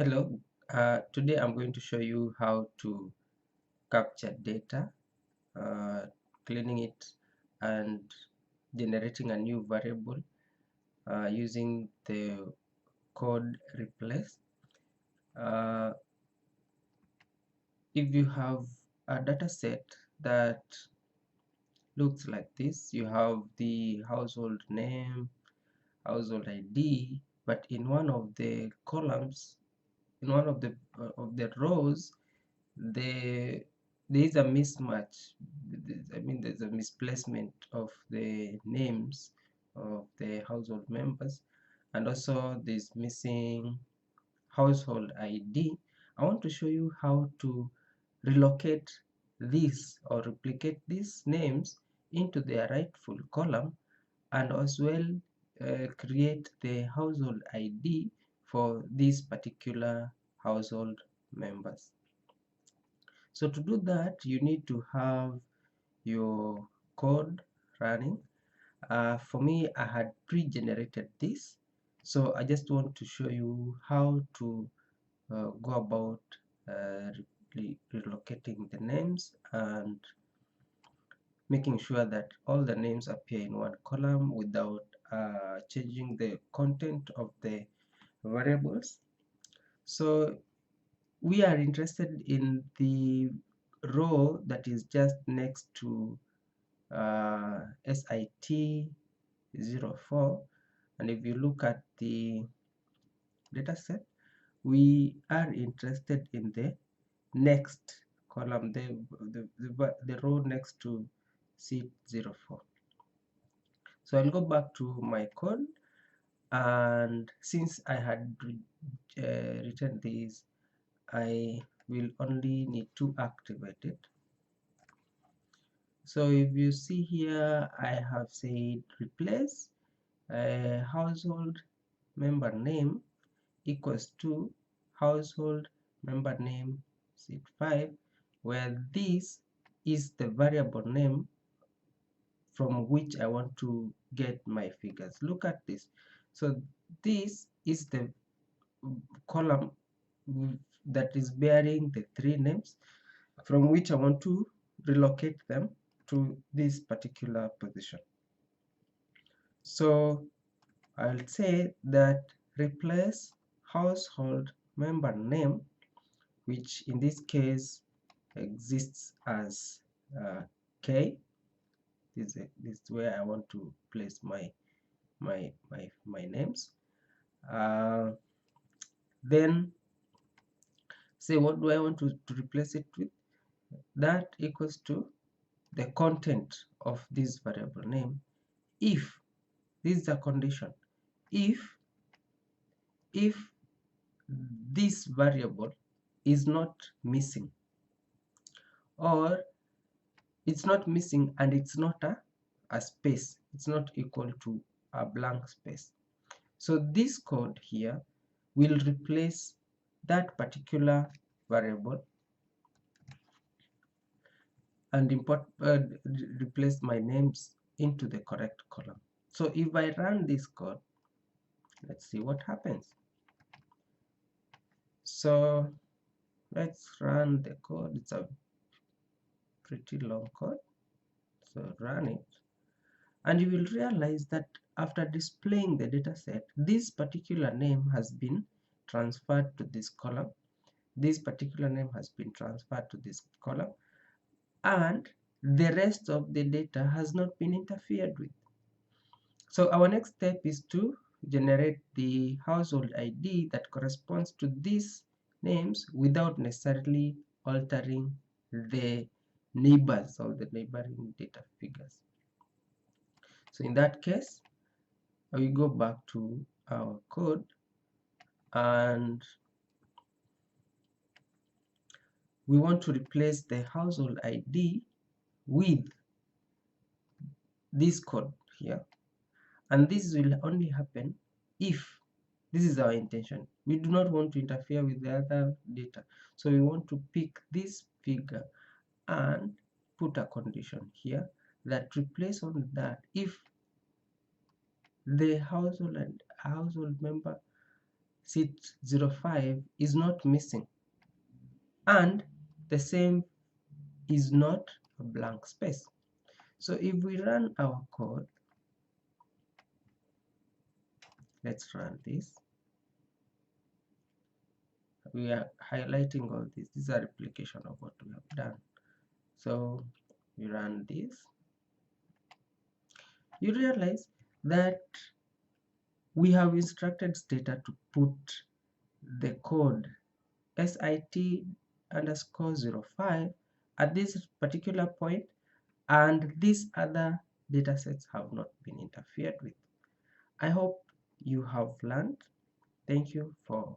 Hello, today I'm going to show you how to capture data, uh, cleaning it and generating a new variable using the code replace. Uh, if you have a data set that looks like this, you have the household name, household ID, but in one of the columns, in one of the rows, there is a mismatch. I mean, there's a misplacement of the names of the household members, and also this missing household ID. I want to show you how to relocate this or replicate these names into their rightful column, and as well create the household ID for these particular household members. So to do that, you need to have your code running. For me, I had pre-generated this, so I just want to show you how to go about relocating the names and making sure that all the names appear in one column without changing the content of the variables. So we are interested in the row that is just next to SIT 04, and if you look at the data set, we are interested in the next column, the row next to seat 04. So I'll go back to my code, and since I had written this, I will only need to activate it. So if you see here, I have said replace household member name equals to household member name seat 5, where this is the variable name from which I want to get my figures. Look at this. So this is the column that is bearing the three names from which I want to relocate them to this particular position. So I'll say that replace household member name, which in this case exists as K. This is where I want to place my names. Then say, what do I want to replace it with? That equals to the content of this variable name. If this is a condition, if this variable is not missing, or it's not missing and it's not a space, it's not equal to a blank space. So this code here will replace that particular variable and replace my names into the correct column. So if I run this code, let's see what happens. So let's run the code. It's a pretty long code, so run it, and you will realize that after displaying the data set, this particular name has been transferred to this column, this particular name has been transferred to this column, and the rest of the data has not been interfered with. So our next step is to generate the household ID that corresponds to these names without necessarily altering the neighbors or the neighboring data figures. So in that case, I will go back to our code, and we want to replace the household ID with this code here, and this will only happen if this is our intention. We do not want to interfere with the other data, so we want to pick this figure and put a condition here that replace on that if the household member seat 05 is not missing, and the same is not a blank space. So if we run our code, let's run this. We are highlighting all this. These are replication of what we have done. So we run this. You realize that we have instructed stata to put the code sit underscore 05 at this particular point, and these other data sets have not been interfered with. I hope you have learned. Thank you for